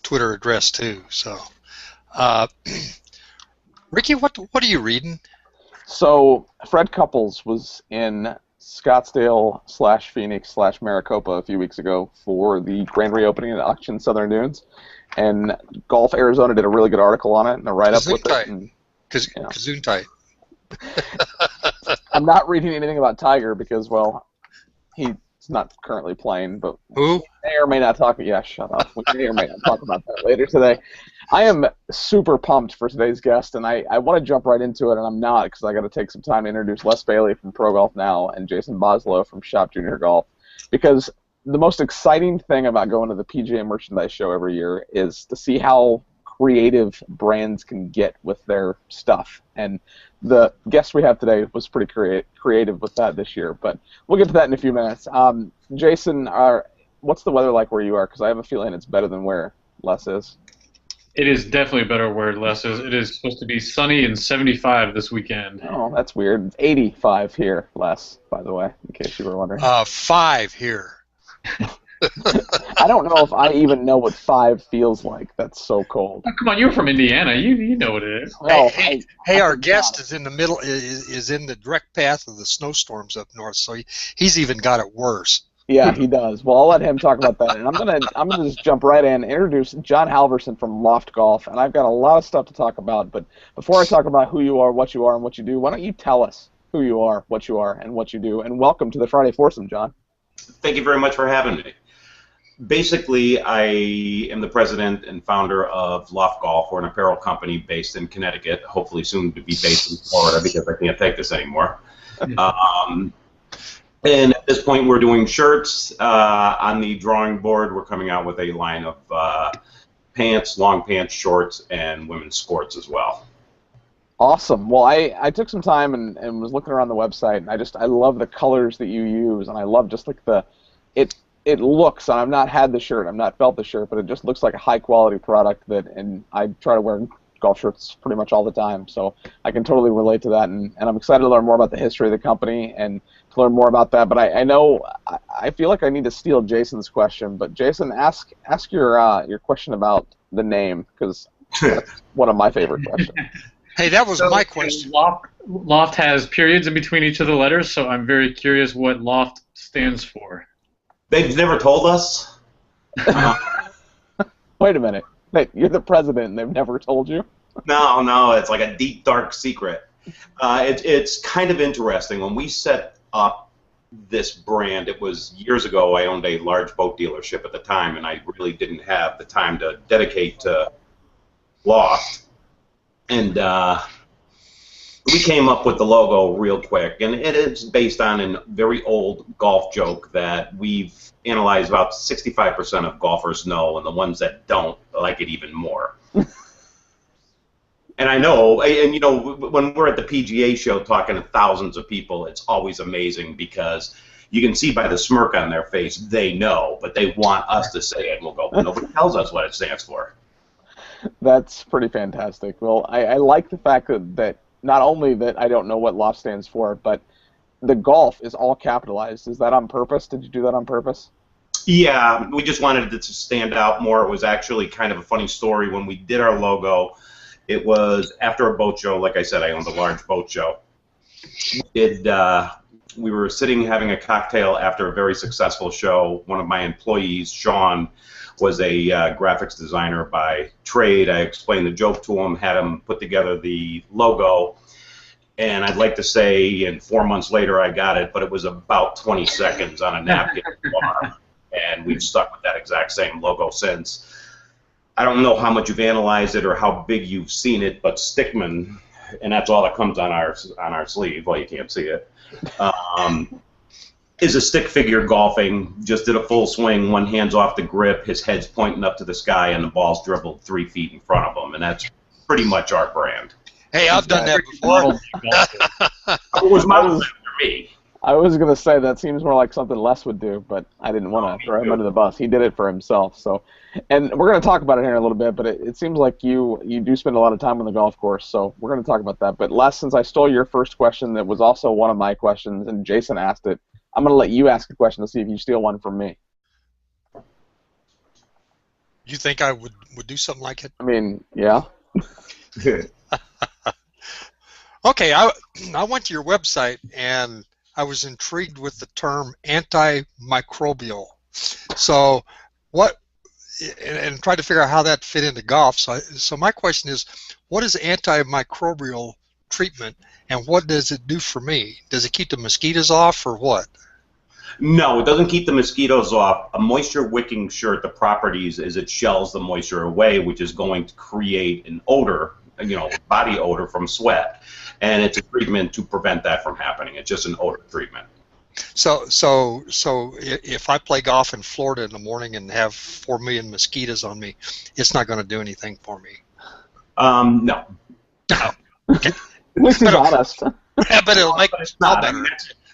Twitter address too. So, Ricky, what are you reading? So Fred Couples was in Scottsdale/Phoenix/Maricopa a few weeks ago for the grand reopening at Auction Southern Dunes, and Golf Arizona did a really good article on it and a write-up with it. And, Gesundheit. I'm not reading anything about Tiger because, well, he's not currently playing, but who? We may or may not talk. Yeah, shut up. We may or may not talk about that later today. I am super pumped for today's guest, and I want to jump right into it, and I'm not because I got to take some time to introduce Les Bailey from Pro Golf Now and Jason Boslow from Shop Junior Golf, because the most exciting thing about going to the PGA Merchandise Show every year is to see how creative brands can get with their stuff, and the guest we have today was pretty creative with that this year, but we'll get to that in a few minutes. Jason, what's the weather like where you are? Because I have a feeling it's better than where Les is. It is definitely better where Les is. It is supposed to be sunny and 75 this weekend. Oh, that's weird. It's 85 here, Les, by the way, in case you were wondering. 5 here. I don't know if I even know what 5 feels like. That's so cold. Oh, come on, you're from Indiana. You know what it is. Well, hey, our guest is in the middle. Is in the direct path of the snowstorms up north, so he's even got it worse. Yeah, he does. Well, I'll let him talk about that, and I'm gonna just jump right in and introduce John Halvorsen from L.O.F.T Golf, and I've got a lot of stuff to talk about. But before I talk about who you are, and what you do, why don't you tell us who you are, and what you do, and welcome to the Friday Foursome, John. Thank you very much for having me. Basically, I am the president and founder of L.O.F.T Golf. We're an apparel company based in Connecticut, hopefully soon to be based in Florida because I can't take this anymore. And at this point, we're doing shirts. On the drawing board, we're coming out with a line of pants, long pants, shorts, and women's sports as well. Awesome. Well, I took some time and was looking around the website, and I love the colors that you use, and I love just like it looks, and I've not had the shirt, I've not felt the shirt, but it just looks like a high-quality product and I try to wear golf shirts pretty much all the time, so I can totally relate to that, and I'm excited to learn more about the history of the company and to learn more about that, but I feel like I need to steal Jason's question, but Jason, ask your question about the name, because that's one of my favorite questions. Hey, that was my question. L.O.F.T has periods in between each of the letters, so I'm very curious what L.O.F.T stands for. They've never told us. Wait a minute. Wait, you're the president and they've never told you? No, it's like a deep, dark secret. It's kind of interesting. When we set up this brand, it was years ago. I owned a large boat dealership at the time, and I really didn't have the time to dedicate to L.O.F.T. And we came up with the logo real quick, and it is based on a very old golf joke that we've analyzed. About 65% of golfers know, and the ones that don't like it even more. And I know, and you know, when we're at the PGA Show talking to thousands of people, it's always amazing because you can see by the smirk on their face they know, but they want us to say it, and we'll go, nobody tells us what it stands for. That's pretty fantastic. Well, I like the fact that not only that I don't know what L.O.F.T stands for, but the golf is all capitalized. Is that on purpose? Did you do that on purpose? Yeah, we just wanted it to stand out more. It was actually kind of a funny story. When we did our logo, it was after a boat show. Like I said, I owned a large boat show. We were sitting having a cocktail after a very successful show. One of my employees, Sean, was a graphics designer by trade. I explained the joke to him, had him put together the logo, and I'd like to say, and 4 months later I got it, but it was about 20 seconds on a napkin at the bar, and we've stuck with that exact same logo since. I don't know how much you've analyzed it or how big you've seen it, but Stickman, and that's all that comes on our sleeve, well, you can't see it, is a stick figure golfing. Just did a full swing, one hand's off the grip, his head's pointing up to the sky, and the ball's dribbled 3 feet in front of him, and that's pretty much our brand. Hey, I've done that before. It was modeled after me. I was going to say that seems more like something Les would do, but I didn't want to throw him under the bus. He did it for himself. So, and we're going to talk about it here in a little bit, but it seems like you do spend a lot of time on the golf course, so we're going to talk about that. But Les, since I stole your first question, that was also one of my questions, and Jason asked it, I'm going to let you ask a question to see if you steal one from me. You think I would do something like it? I mean, yeah. Okay, I went to your website and I was intrigued with the term antimicrobial. So what, and tried to figure out how that fit into golf. So my question is, what is antimicrobial treatment and what does it do for me? Does it keep the mosquitoes off or what? No, it doesn't keep the mosquitoes off. A moisture wicking shirt, the properties is it shells the moisture away, which is going to create an odor, body odor from sweat. And it's a treatment to prevent that from happening. It's just an odor treatment. So if I play golf in Florida in the morning and have 4 million mosquitoes on me, it's not going to do anything for me. No. No. Okay. At least he's honest. Yeah, but it'll make me smell better.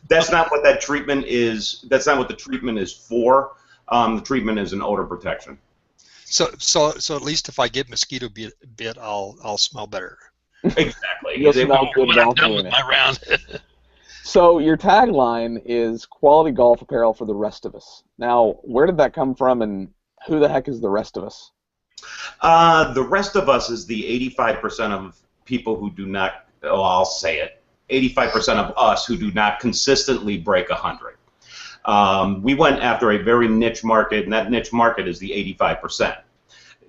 That's not what that treatment is. That's not what the treatment is for. The treatment is an odor protection. So at least if I get mosquito bit, I'll smell better. Exactly. You'll smell good when I'm while done doing with it. my round. So your tagline is quality golf apparel for the rest of us. Now, where did that come from, and who the heck is the rest of us? The rest of us is the 85% of people who do not, I'll say it, 85% of us who do not consistently break 100. We went after a very niche market, and that niche market is the 85%.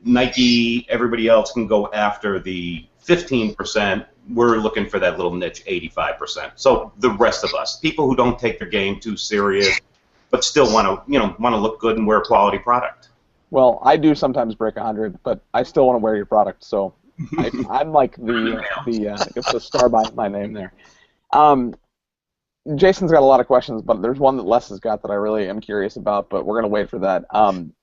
Nike, everybody else can go after the 15%. We're looking for that little niche 85%. So the rest of us, people who don't take their game too serious, but still want to look good and wear a quality product. Well, I do sometimes break 100, but I still want to wear your product. So I'm like it's a star by my name there. Jason's got a lot of questions, but there's one that Les has got that I really am curious about, but we're going to wait for that.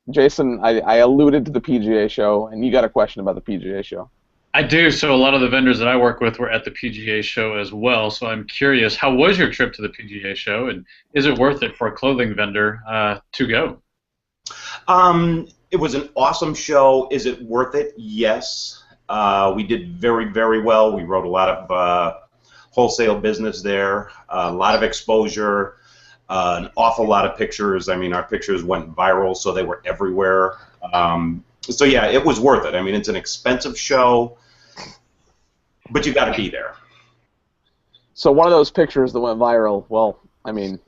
Jason, I alluded to the PGA Show, and you got a question about the PGA Show. I do. So a lot of the vendors that I work with were at the PGA Show as well. So I'm curious, how was your trip to the PGA Show, and is it worth it for a clothing vendor to go? It was an awesome show. Is it worth it? Yes. We did very, very well. We wrote a lot of wholesale business there, a lot of exposure, an awful lot of pictures. I mean, our pictures went viral, so they were everywhere. So yeah, it was worth it. I mean, it's an expensive show, but you got to be there. So one of those pictures that went viral, well, I mean,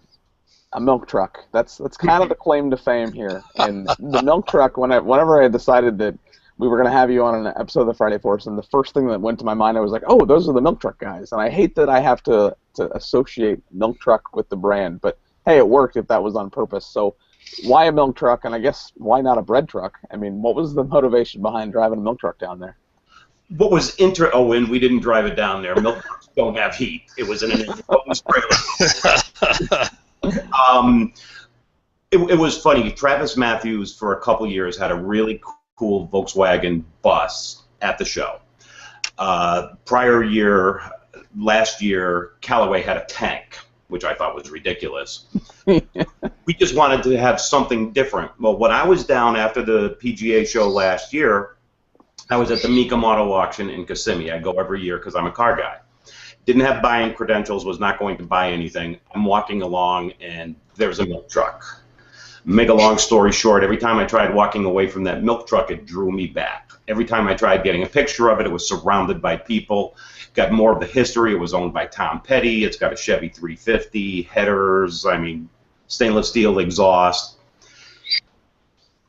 a milk truck. That's kind of the claim to fame here. And the milk truck, whenever I decided that we were going to have you on an episode of the Friday Foursome, the first thing that went to my mind, I was like, oh, those are the milk truck guys. And I hate that I have to associate milk truck with the brand, but hey, it worked if that was on purpose. So why a milk truck, and I guess why not a bread truck? I mean, what was the motivation behind driving a milk truck down there? What was and we didn't drive it down there. Milk trucks don't have heat. It was in an enclosed trailer. It was funny. Travis Matthews, for a couple years, had a really cool Volkswagen bus at the show. Last year, Callaway had a tank, which I thought was ridiculous. We just wanted to have something different. Well, when I was down after the PGA Show last year, I was at the Mecum Auto Auction in Kissimmee. I go every year because I'm a car guy. Didn't have buying credentials, was not going to buy anything. I'm walking along, and there's a milk truck. Make a long story short, every time I tried walking away from that milk truck, it drew me back. Every time I tried getting a picture of it, it was surrounded by people. Got more of the history. It was owned by Tom Petty. It's got a Chevy 350, headers, I mean, stainless steel exhaust.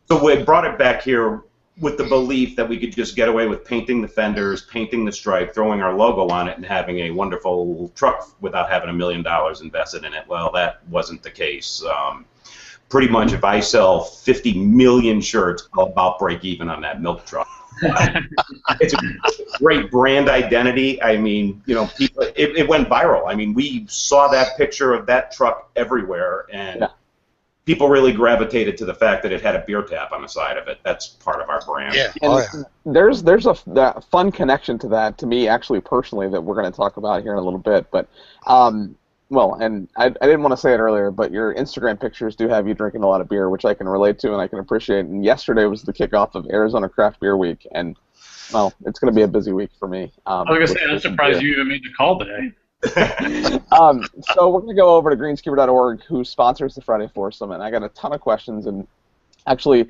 So we brought it back here with the belief that we could just get away with painting the fenders, painting the stripe, throwing our logo on it, and having a wonderful truck without having $1 million invested in it. Well, that wasn't the case. Pretty much, if I sell 50 million shirts, I'll about break even on that milk truck. It's a great brand identity. I mean, people, it went viral. I mean, we saw that picture of that truck everywhere, and people really gravitated to the fact that it had a beer tap on the side of it. That's part of our brand. Yeah. And there's a fun connection to that, to me, actually, personally, that we're going to talk about here in a little bit. But, well, and I didn't want to say it earlier, but your Instagram pictures do have you drinking a lot of beer, which I can relate to and I can appreciate. And yesterday was the kickoff of Arizona Craft Beer Week, and, well, it's going to be a busy week for me. I was going to say, I'm surprised you even made the call today. So we're going to go over to greenskeeper.org, who sponsors the Friday Foursome, and I got a ton of questions, and actually,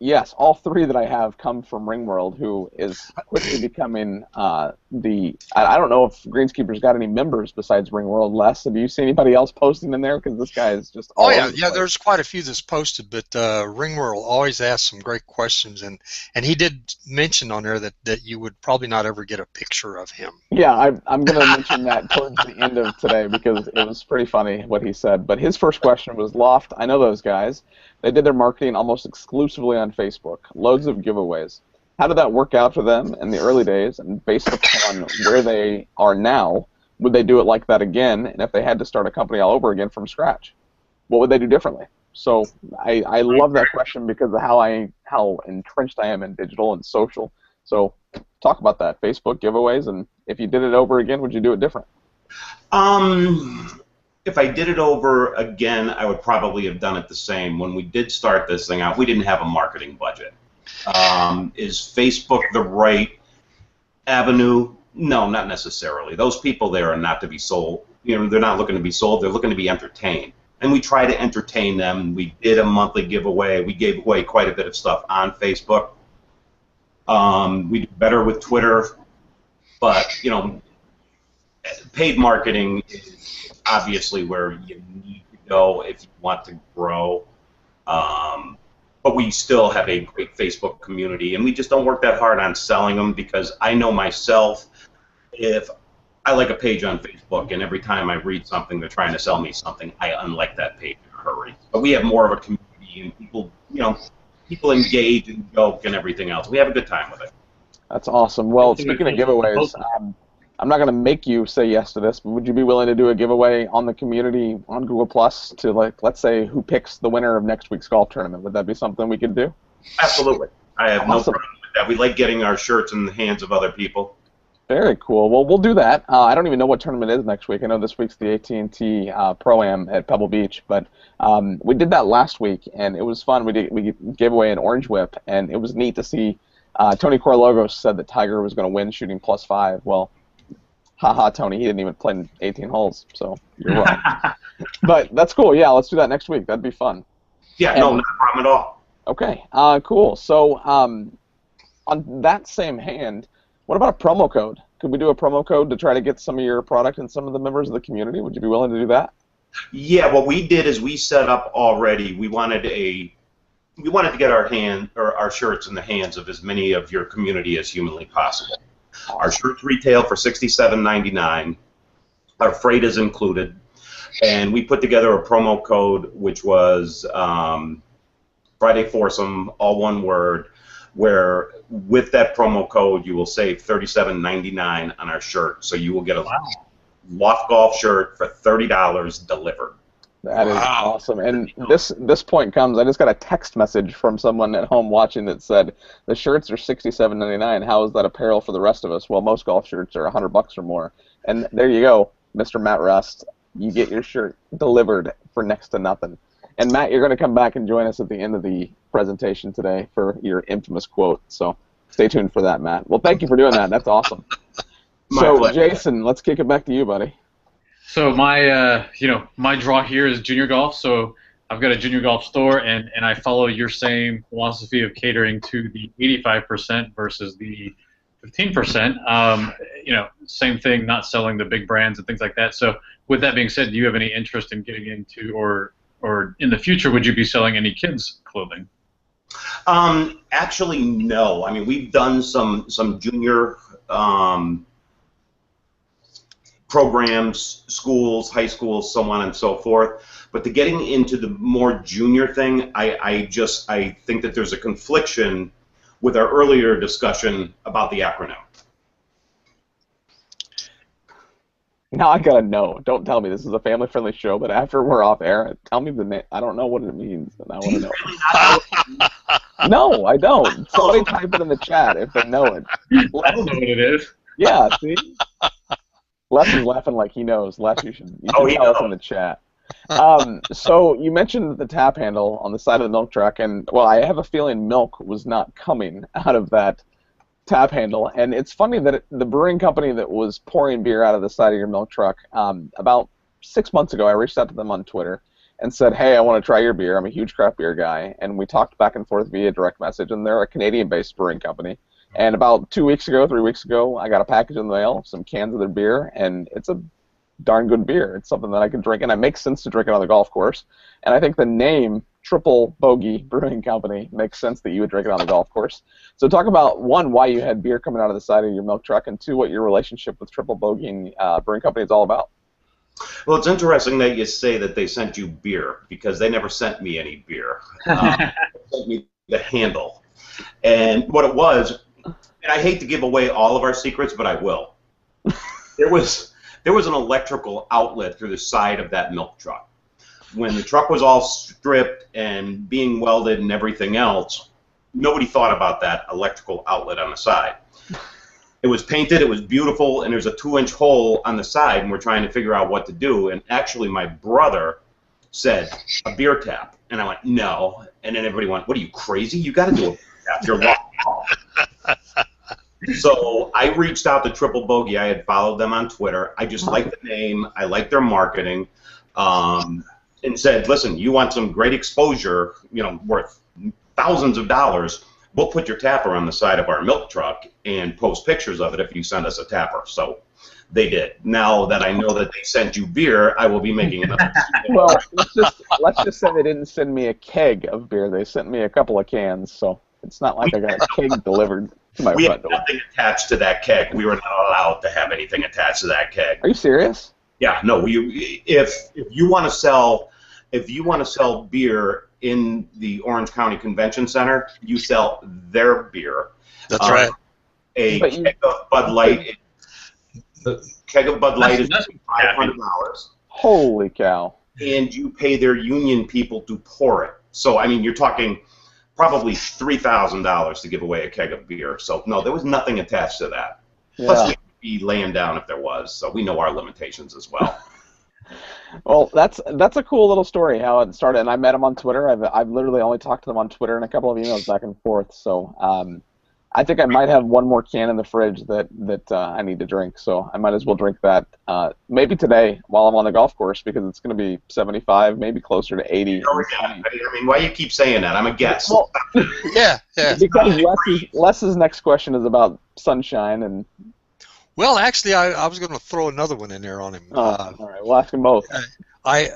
Yes, all three that I have come from Ringworld, who is quickly becoming I don't know if Greenskeeper's got any members besides Ringworld. Les, have you seen anybody else posting in there? Because this guy is just all Oh yeah, over the yeah. place. There's quite a few that's posted, but Ringworld always asks some great questions, and he did mention on there that you would probably not ever get a picture of him. Yeah, I'm going to mention that towards the end of today because it was pretty funny what he said. But his first question was, L.O.F.T, I know those guys. They did their marketing almost exclusively on Facebook. Loads of giveaways. How did that work out for them in the early days? And based upon where they are now, would they do it like that again? And if they had to start a company all over again from scratch, what would they do differently? So I love that question because of how entrenched I am in digital and social. So talk about that, Facebook giveaways, and if you did it over again, would you do it different? If I did it over again, I would probably have done it the same. When we did start this thing out, we didn't have a marketing budget. Is Facebook the right avenue? No, not necessarily. Those people there are not to be sold. You know, they're not looking to be sold. They're looking to be entertained. And we try to entertain them. We did a monthly giveaway. We gave away quite a bit of stuff on Facebook. We do better with Twitter, but you know, paid marketing is obviously where you need to go if you want to grow. But we still have a great Facebook community, and we just don't work that hard on selling them because I know myself, if I like a page on Facebook and every time I read something they're trying to sell me something, I unlike that page in a hurry. But we have more of a community, and people, you know, people engage and joke and everything else. We have a good time with it. That's awesome. Well, speaking of giveaways, I'm not going to make you say yes to this, but would you be willing to do a giveaway on the community on Google Plus to, like, let's say, who picks the winner of next week's golf tournament? Would that be something we could do? Absolutely. I have no Awesome. problem with that. We like getting our shirts in the hands of other people. Very cool. Well, we'll do that. I don't even know what tournament is next week. I know this week's the AT&T Pro-Am at Pebble Beach, but we did that last week, and it was fun. We gave away an Orange Whip, and it was neat to see. Tony Corlogos said that Tiger was going to win shooting +5. Well, haha, Tony, he didn't even play 18 holes, so you're wrong. But that's cool. Yeah, let's do that next week. That'd be fun. Yeah, no, not a problem at all. Okay, cool. So on that same hand, what about a promo code? Could we do a promo code to try to get some of your product and some of the members of the community? Would you be willing to do that? Yeah, what we did is we set up already. We wanted to get our shirts in the hands of as many of your community as humanly possible. Our shirts retail for $67.99. Our freight is included, and we put together a promo code which was Friday Foursome, all one word, where with that promo code you will save $37.99 on our shirt. So you will get a L.O.F.T golf shirt for $30 delivered. That is awesome. And this point comes, I just got a text message from someone at home watching that said, the shirts are $67.99. How is that apparel for the rest of us? Well, most golf shirts are $100 or more. And there you go, Mr. Matt Rust. You get your shirt delivered for next to nothing. And Matt, you're going to come back and join us at the end of the presentation today for your infamous quote. So stay tuned for that, Matt. Well, thank you for doing that. That's awesome. So, Jason, let's kick it back to you, buddy. So my my draw here is junior golf. So I've got a junior golf store, and I follow your same philosophy of catering to the 85% versus the 15%. Same thing, not selling the big brands and things like that. So with that being said, do you have any interest in getting into, or in the future, would you be selling any kids' clothing? Actually, no. I mean, we've done some junior programs, schools, high schools, so on and so forth. But to getting into the more junior thing, I think that there's a confliction with our earlier discussion about the acronym. Now I gotta know. Don't tell me this is a family-friendly show, but after we're off air, tell me the name. I don't know what it means, and I want to know. No, I don't. Somebody type it in the chat if they know it. I don't know what it is. Yeah, see? Les is laughing like he knows. Les, you should tell us in the chat. So you mentioned the tap handle on the side of the milk truck, and, well, I have a feeling milk was not coming out of that tap handle. And it's funny that the brewing company that was pouring beer out of the side of your milk truck, about 6 months ago, I reached out to them on Twitter, and said, hey, I want to try your beer. I'm a huge craft beer guy. And we talked back and forth via direct message, and they're a Canadian-based brewing company. And about 3 weeks ago, I got a package in the mail, some cans of their beer, and it's a darn good beer. It's something that I can drink, and it makes sense to drink it on the golf course. And I think the name Triple Bogey Brewing Company makes sense that you would drink it on the golf course. So talk about, one, why you had beer coming out of the side of your milk truck, and two, what your relationship with Triple Bogey Brewing Company is all about. Well, it's interesting that you say that they sent you beer, because they never sent me any beer. They sent me the handle. And what it was, and I hate to give away all of our secrets, but I will. There was an electrical outlet through the side of that milk truck. When the truck was all stripped and being welded and everything else, nobody thought about that electrical outlet on the side. It was painted, it was beautiful, and there's a 2-inch hole on the side, and we're trying to figure out what to do. And actually, my brother said, a beer tap. And I went, no. And then everybody went, what are you, crazy? You got to do a beer tap. You're wrong. So I reached out to Triple Bogey. I had followed them on Twitter. I just liked the name. I liked their marketing. And said, listen, you want some great exposure, worth thousands of dollars, we'll put your tapper on the side of our milk truck and post pictures of it if you send us a tapper. So they did. Now that I know that they sent you beer, I will be making another. Well, let's just say they didn't send me a keg of beer. They sent me a couple of cans, so it's not like I got a keg delivered to my front door. We had nothing attached to that keg. We were not allowed to have anything attached to that keg. Are you serious? Yeah, no. If you want to sell beer in the Orange County Convention Center, you sell their beer. That's right. Keg of Bud Light. The keg of Bud Light is $500. Holy cow! And you pay their union people to pour it. So I mean, you're talking probably $3,000 to give away a keg of beer. So no, there was nothing attached to that. Yeah. Plus, we'd be laying down if there was. So we know our limitations as well. Well, that's a cool little story how it started, and I met him on Twitter. I've literally only talked to them on Twitter and a couple of emails back and forth. So I think I might have one more can in the fridge that I need to drink. So I might as well drink that maybe today while I'm on the golf course, because it's going to be 75, maybe closer to 80. I mean, why do you keep saying that? I'm a guest. Well, yeah. Because Les's next question is about sunshine and. Well, actually, I was going to throw another one in there on him. All right, we'll ask them both. I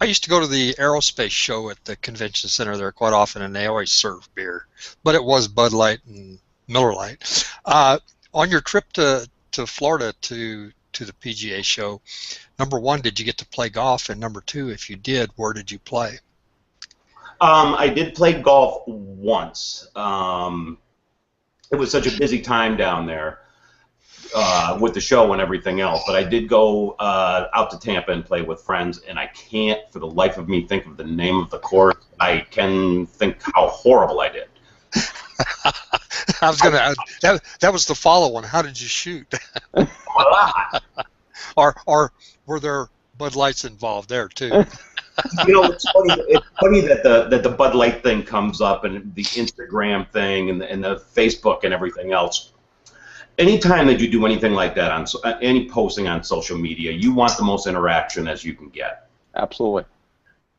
used to go to the aerospace show at the convention center there quite often, and they always serve beer, but it was Bud Light and Miller Lite. On your trip to Florida to the PGA Show, number one, did you get to play golf? And number two, if you did, where did you play? I did play golf once. It was such a busy time down there with the show and everything else, but I did go out to Tampa and play with friends, and I can't for the life of me think of the name of the course. I can think how horrible I did. I was going to that was the follow-on. How did you shoot? or were there Bud Lights involved there too? It's funny that the Bud Light thing comes up, and the Instagram thing, and the Facebook and everything else. Anytime that you do anything like that on any posting on social media, you want the most interaction as you can get. Absolutely.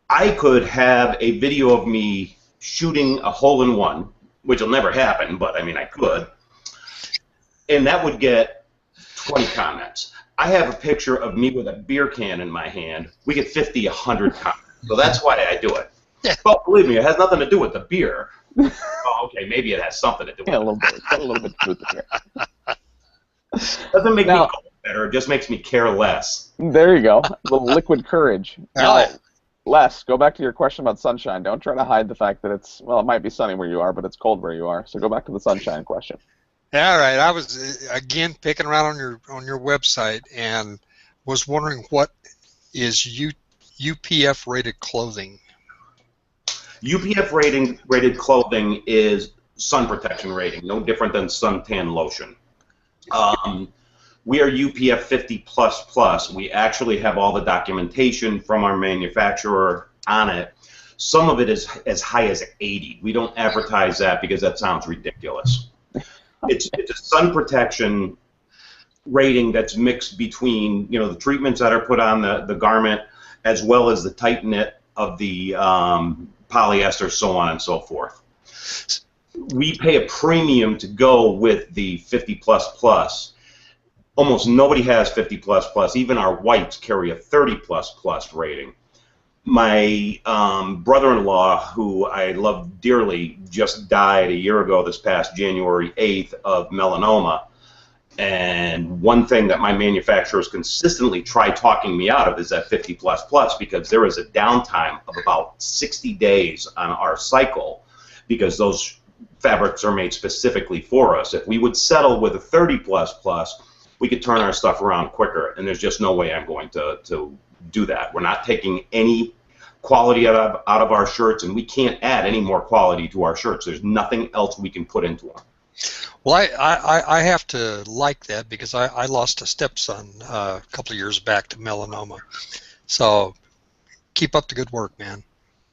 I could have a video of me shooting a hole-in-one, which will never happen, but I mean I could, and that would get 20 comments. I have a picture of me with a beer can in my hand. We get 50, 100 comments. So that's why I do it. Yeah. But believe me, it has nothing to do with the beer. Oh, okay, maybe it has something to do with it. A little bit to do with the beer. Doesn't make me go better. It just makes me care less. There you go. The liquid courage. Oh. Les, go back to your question about sunshine. Don't try to hide the fact that it might be sunny where you are, but it's cold where you are. So go back to the sunshine question. All right, I was again picking around on your website and was wondering what is UPF rated clothing. UPF rated clothing is sun protection rating, no different than suntan lotion. We are UPF 50++. We actually have all the documentation from our manufacturer on it. Some of it is as high as 80. We don't advertise that because that sounds ridiculous. It's a sun protection rating that's mixed between the treatments that are put on the garment as well as the tight knit of the polyester, so on and so forth. We pay a premium to go with the 50++. Almost nobody has 50++. Even our whites carry a 30++ rating. My brother-in-law, who I love dearly, just died a year ago this past January 8th of melanoma. And one thing that my manufacturers consistently try talking me out of is that 50++, because there is a downtime of about 60 days on our cycle, because those fabrics are made specifically for us. If we would settle with a 30++, we could turn our stuff around quicker, and there's just no way I'm going to do that. We're not taking any quality out of our shirts, and we can't add any more quality to our shirts. There's nothing else we can put into them. Well, I have to like that, because I lost a stepson a couple of years back to melanoma. So keep up the good work, man.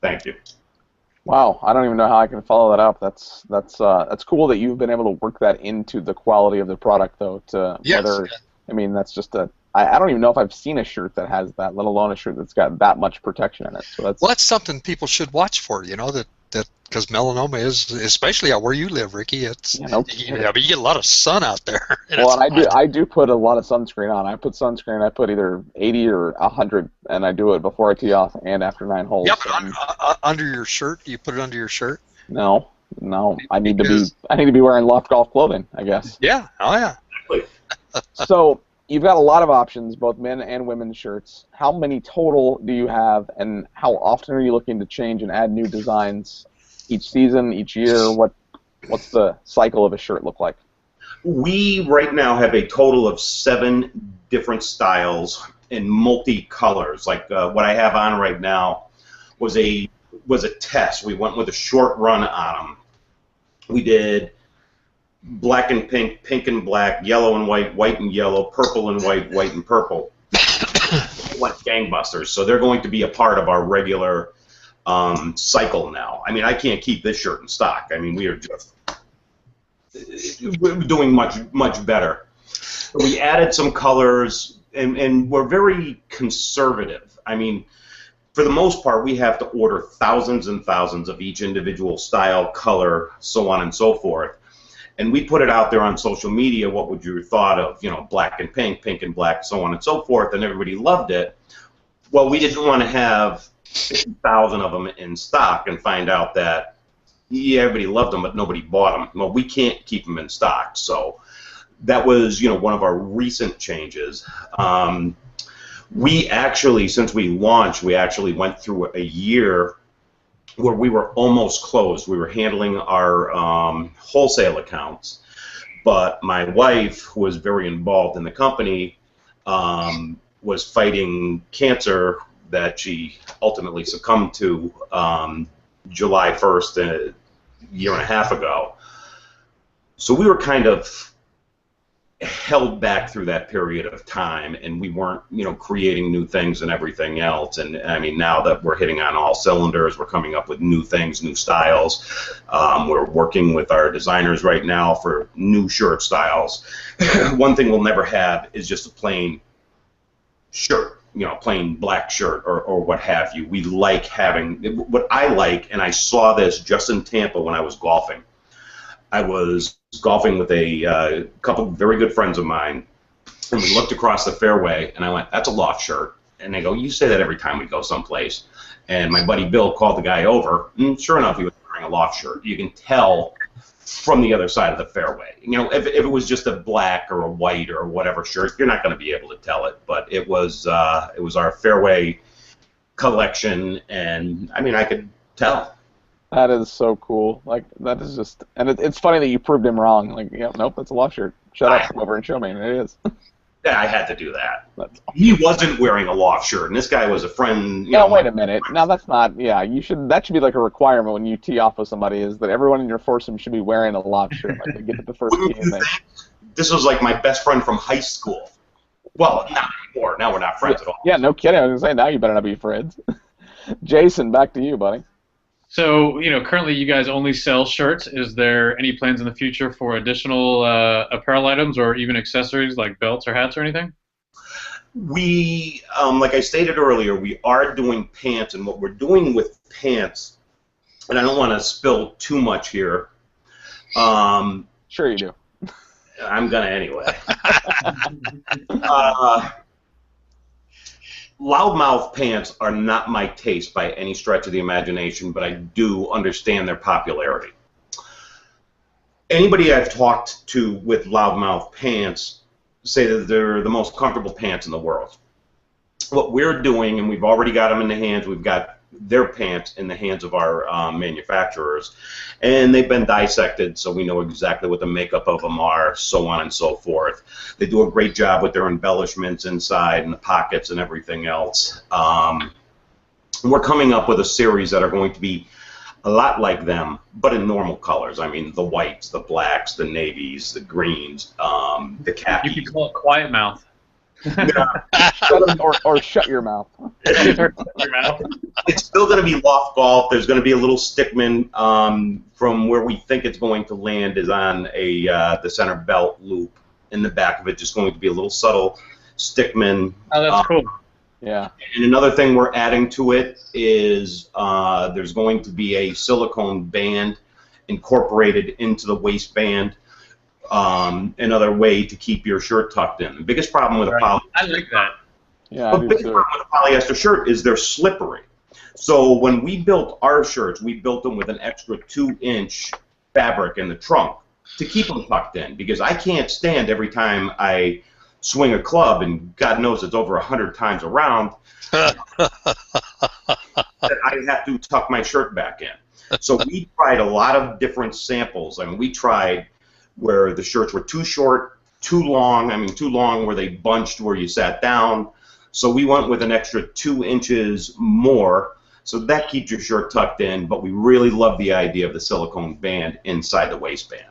Thank you. Wow, I don't even know how I can follow that up. That's cool that you've been able to work that into the quality of the product, though. Yes. I mean, that's just I don't even know if I've seen a shirt that has that, let alone a shirt that's got that much protection in it. So that's something people should watch for, you know, that because melanoma is, especially out where you live, Ricky, it's but you get a lot of sun out there. Well, and I do put a lot of sunscreen on. I put sunscreen. I put either 80 or 100, and I do it before I tee off and after 9 holes. Yeah, but under your shirt, do you put it under your shirt? No. I need to be wearing L.O.F.T golf clothing, I guess. Yeah. Oh yeah. So you've got a lot of options, both men and women's shirts. How many total do you have, and how often are you looking to change and add new designs each season, each year? What's the cycle of a shirt look like? We right now have a total of 7 different styles in multi-colors. Like what I have on right now was a test. We went with a short run on them. We did black and pink, pink and black, yellow and white, white and yellow, purple and white, white and purple. Went gangbusters. So they're going to be a part of our regular cycle now. I mean, I can't keep this shirt in stock. I mean, we are just doing much better. We added some colors, and we're very conservative. I mean, for the most part, we have to order thousands and thousands of each individual style, color, so on and so forth. And we put it out there on social media, what would you have thought of, you know, black and pink, pink and black, so on and so forth, and everybody loved it. Well, we didn't want to have 50,000 of them in stock and find out that, yeah, everybody loved them, but nobody bought them. Well, we can't keep them in stock. So that was, you know, one of our recent changes. We actually, since we launched, we actually went through a year where we were almost closed. We were handling our wholesale accounts, but my wife, who was very involved in the company, was fighting cancer that she ultimately succumbed to July 1st, a year and a half ago. So we were kind of held back through that period of time, and we weren't, you know, creating new things and everything else. And I mean, now that we're hitting on all cylinders, we're coming up with new things, new styles. We're working with our designers right now for new shirt styles. One thing we'll never have is just a plain shirt, you know, plain black shirt or what have you. We like having, what I like, and I saw this just in Tampa when I was golfing. I was golfing with a couple of very good friends of mine, and we looked across the fairway, and I went, that's a L.O.F.T shirt. And they go, you say that every time we go someplace. And my buddy Bill called the guy over, and sure enough, he was wearing a L.O.F.T shirt. You can tell from the other side of the fairway. You know, if it was just a black or a white or whatever shirt, you're not going to be able to tell it. But it was our fairway collection, and I mean, I could tell. That is so cool. Like, that is just, and it's funny that you proved him wrong. Like, yeah, nope, that's a L.O.F.T shirt. Shut up, come over and show me. And it is. Yeah, I had to do that. He wasn't wearing a L.O.F.T shirt, and this guy was a friend. No, wait a minute. Now that's not. Yeah, you should. That should be like a requirement when you tee off with somebody, is that everyone in your foursome should be wearing a L.O.F.T shirt. Like, they get to the first tee and This was like my best friend from high school. Well, not anymore. Now we're not friends at all. Yeah, no kidding. I was gonna say, now you better not be friends. Jason, back to you, buddy. So, you know, currently you guys only sell shirts. Is there any plans in the future for additional apparel items or even accessories like belts or hats or anything? We, like I stated earlier, we are doing pants, and what we're doing with pants, and I don't want to spill too much here. Sure you do. I'm gonna anyway. Loudmouth pants are not my taste by any stretch of the imagination, but I do understand their popularity. Anybody I've talked to with loudmouth pants say that they're the most comfortable pants in the world. What we're doing, and we've already got them in the hands, we've got their pants in the hands of our manufacturers, and they've been dissected, so we know exactly what the makeup of them are, so on and so forth. They do a great job with their embellishments inside and the pockets and everything else. We're coming up with a series that are going to be a lot like them, but in normal colors. I mean, the whites, the blacks, the navies, the greens, the khakis. You can call it Quiet Mouth. or shut your mouth. It's still going to be L.O.F.T golf. There's going to be a little stickman from where we think it's going to land is on the center belt loop. In the back of it, just going to be a little subtle stickman. Oh, that's cool. Yeah. And another thing we're adding to it is there's going to be a silicone band incorporated into the waistband. Another way to keep your shirt tucked in. The biggest problem with a polyester, I like that. Yeah, the biggest problem with a polyester shirt is they're slippery. So when we built our shirts, we built them with an extra 2-inch fabric in the trunk to keep them tucked in, because I can't stand every time I swing a club, and God knows it's over 100 times around, that I have to tuck my shirt back in. So we tried a lot of different samples. I mean, we tried where the shirts were too short, too long. I mean, too long where they bunched where you sat down. So we went with an extra 2 inches more. So that keeps your shirt tucked in, but we really love the idea of the silicone band inside the waistband.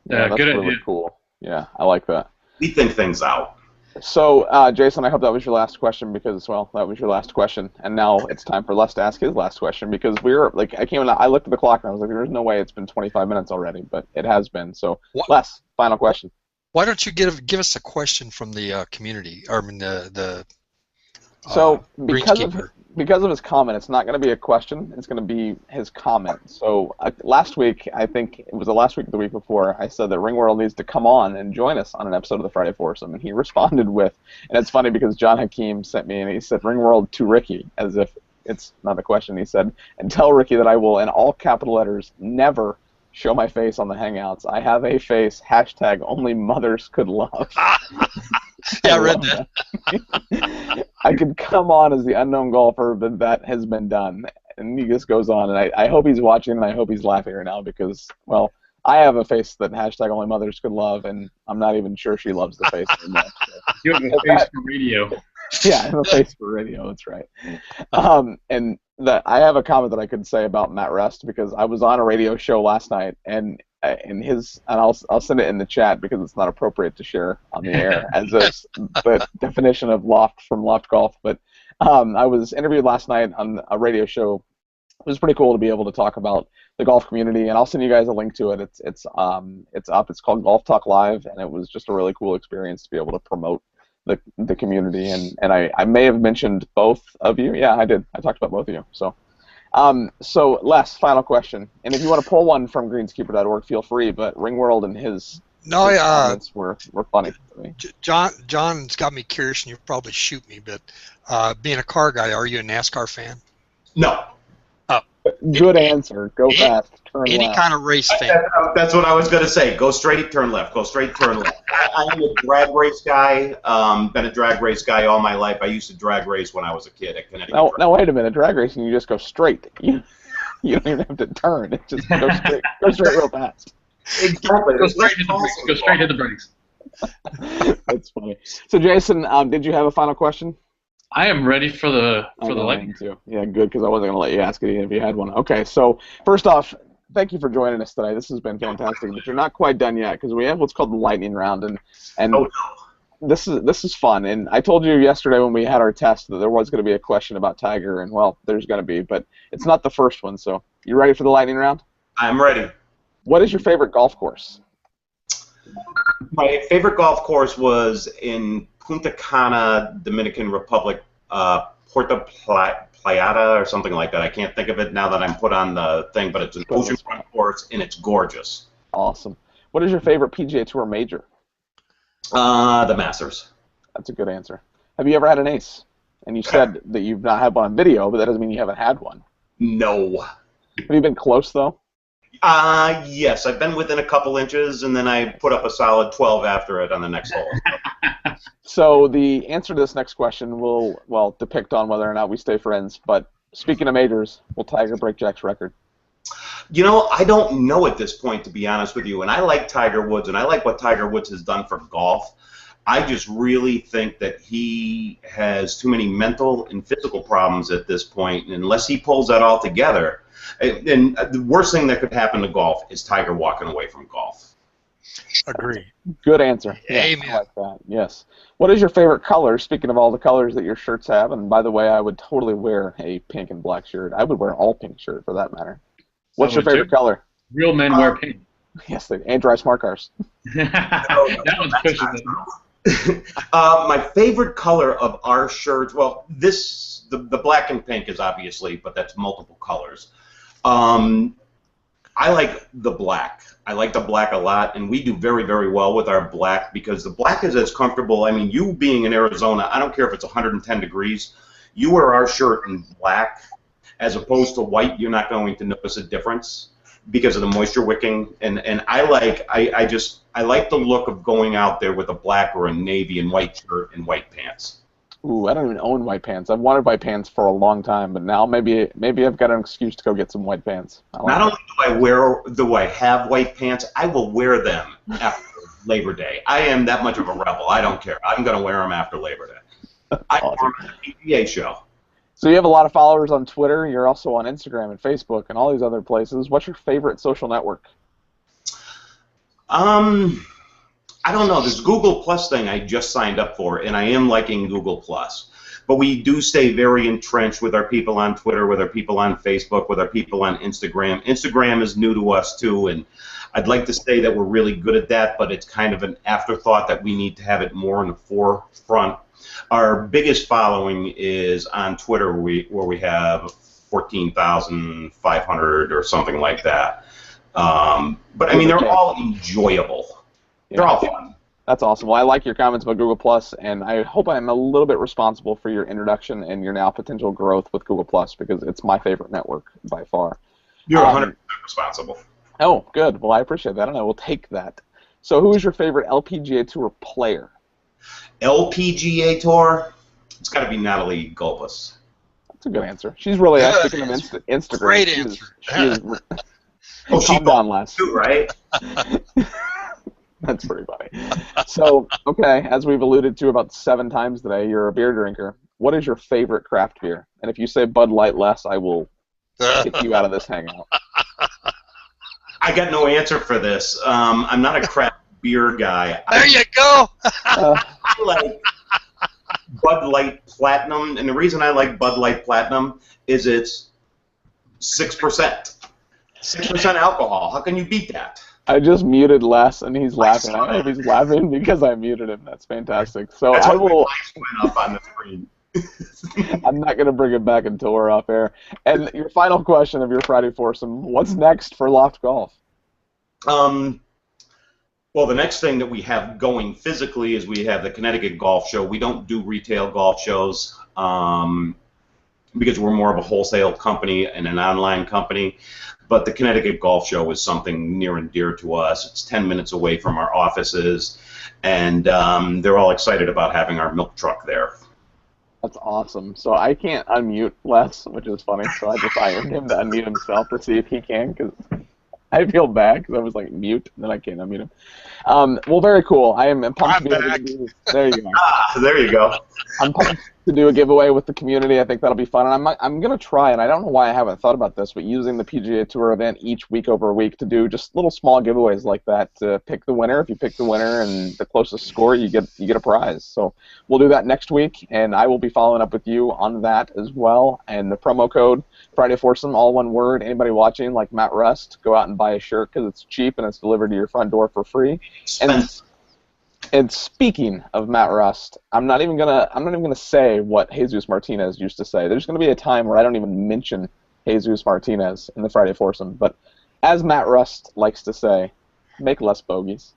Yeah, that's good really idea. cool. Yeah, I like that. We think things out. So, Jason, I hope that was your last question because, well, that was your last question, and now it's time for Les to ask his last question because we're like, I looked at the clock and I was like, there's no way it's been 25 minutes already, but it has been. So, Les, final question. Why don't you give us a question from the community? Or I mean So greenskeeper. because of his comment, it's not going to be a question. It's going to be his comment. So last week, I think it was the last week or the week before, I said that Ringworld needs to come on and join us on an episode of the Friday Foursome, and he responded with, and it's funny because John Hakeem sent me and he said Ringworld to Ricky, as if it's not a question. He said, and tell Ricky that I will, in all capital letters, never show my face on the Hangouts. I have a face, # only mothers could love. Yeah, I read that. I could come on as the unknown golfer, but that has been done. And he just goes on, and I hope he's watching, and I hope he's laughing right now because, well, I have a face that # only mothers could love, and I'm not even sure she loves the face very much. So. You have a face for radio. Yeah, I have a face for radio, that's right. And I have a comment that I could say about Matt Rest because I was on a radio show last night, and I'll send it in the chat because it's not appropriate to share on the air as the definition of L.O.F.T from L.O.F.T Golf. But I was interviewed last night on a radio show. It was pretty cool to be able to talk about the golf community, and I'll send you guys a link to it. It's up. It's called Golf Talk Live, and it was just a really cool experience to be able to promote the community. And I may have mentioned both of you. Yeah, I did. I talked about both of you. So Les, final question. And if you want to pull one from greenskeeper.org, feel free. But Ringworld and his comments were funny to me. John's got me curious, and you'll probably shoot me. But being a car guy, are you a NASCAR fan? No. Good answer. Go fast. Turn left. Any kind of race fan. That's what I was going to say. Go straight, turn left. Go straight, turn left. I am a drag race guy. Been a drag race guy all my life. I used to drag race when I was a kid at Connecticut. Now wait a minute. Drag racing, you just go straight. You don't even have to turn. It just go straight. Go straight real fast. Exactly. Go straight hit the brakes. Go straight hit the brakes. That's funny. So Jason, did you have a final question? I am ready for the lightning. Too. Yeah, good, because I wasn't going to let you ask it even if you had one. Okay, so first off, thank you for joining us today. This has been fantastic, but you're not quite done yet because we have what's called the lightning round, and this is fun. And I told you yesterday when we had our test that there was going to be a question about Tiger, and well, there's going to be, but it's not the first one. So you ready for the lightning round? I'm ready. What is your favorite golf course? My favorite golf course was in Punta Cana, Dominican Republic, Puerto Plata or something like that. I can't think of it now that I'm put on the thing, but it's an oceanfront course, and it's gorgeous. Awesome. What is your favorite PGA Tour major? The Masters. That's a good answer. Have you ever had an ace? And you said that you've not had one on video, but that doesn't mean you haven't had one. No. Have you been close, though? Yes, I've been within a couple inches, and then I put up a solid 12 after it on the next hole. So the answer to this next question will, well, depict on whether or not we stay friends. But speaking of majors, will Tiger break Jack's record? You know, I don't know at this point, to be honest with you. And I like Tiger Woods, and I like what Tiger Woods has done for golf. I just really think that he has too many mental and physical problems at this point. And unless he pulls that all together, and the worst thing that could happen to golf is Tiger walking away from golf. Agree. Good answer. Amen. I like that. Yes. What is your favorite color? Speaking of all the colors that your shirts have, and by the way, I would totally wear a pink and black shirt. I would wear an all pink shirt for that matter. What's your favorite color? Real men wear pink. Yes, and drive smart cars. That one's pushing it. My favorite color of our shirts, well, the black and pink is obviously, but that's multiple colors. I like the black. I like the black a lot, and we do very, very well with our black because the black is as comfortable. I mean, you being in Arizona, I don't care if it's 110 degrees. You wear our shirt in black as opposed to white, you're not going to notice a difference because of the moisture wicking. And I like the look of going out there with a black or a navy and white shirt and white pants. Ooh, I don't even own white pants. I've wanted white pants for a long time, but now maybe I've got an excuse to go get some white pants. Not only do I have white pants, I will wear them after Labor Day. I am that much of a rebel. I don't care. I'm going to wear them after Labor Day. I wore them at the PGA Show. So you have a lot of followers on Twitter. You're also on Instagram and Facebook and all these other places. What's your favorite social network? I don't know. This Google Plus thing I just signed up for, and I am liking Google Plus. But we do stay very entrenched with our people on Twitter, with our people on Facebook, with our people on Instagram. Instagram is new to us, too, and I'd like to say that we're really good at that, but it's kind of an afterthought that we need to have it more in the forefront. Our biggest following is on Twitter, where we have 14,500 or something like that. But, I mean, they're all enjoyable. They're all fun. That's awesome. Well, I like your comments about Google Plus, and I hope I'm a little bit responsible for your introduction and your now potential growth with Google Plus because it's my favorite network by far. You're 100% responsible. Oh, good. Well, I appreciate that, and I will take that. So, who is your favorite LPGA Tour player? LPGA Tour? It's got to be Natalie Gulbis. That's a good answer. She's really speaking of Instagram. Great answer. Calm down, Les. Too, right? That's pretty funny. So, okay, as we've alluded to about 7 times today, you're a beer drinker. What is your favorite craft beer? And if you say Bud Light, Les, I will kick you out of this hangout. I got no answer for this. I'm not a craft beer guy. There you go. I like Bud Light Platinum, and the reason I like Bud Light Platinum is it's 6%. 6% alcohol. How can you beat that? I just muted Les, and he's laughing. I hope he's laughing because I muted him. That's fantastic. So That's I will. went up on the screen. I'm not going to bring it back until we're off air. And your final question of your Friday Foursome: what's next for L.O.F.T Golf? Well, the next thing that we have going physically is we have the Connecticut Golf Show. We don't do retail golf shows because we're more of a wholesale company and an online company. But the Connecticut Golf Show is something near and dear to us. It's 10 minutes away from our offices, and they're all excited about having our milk truck there. That's awesome. So I can't unmute Les, which is funny. So I just ironed him to unmute himself to see if he can, because I feel bad because I was like mute, and then I can't unmute him. Well, very cool. I am pumped to be able to do. There you go. There you go. I'm pumped to do a giveaway with the community. I think that'll be fun, and I'm gonna try. And I don't know why I haven't thought about this, but using the PGA Tour event each week over a week to do just little small giveaways like that to pick the winner. If you pick the winner and the closest score, you get a prize. So we'll do that next week, and I will be following up with you on that as well. And the promo code Friday Foursome, all one word. Anybody watching like Matt Rust, go out and buy a shirt because it's cheap and it's delivered to your front door for free. And And speaking of Matt Rust, I'm not even gonna say what Jesus Martinez used to say. There's gonna be a time where I don't even mention Jesus Martinez in the Friday Foursome. But as Matt Rust likes to say, make less bogeys.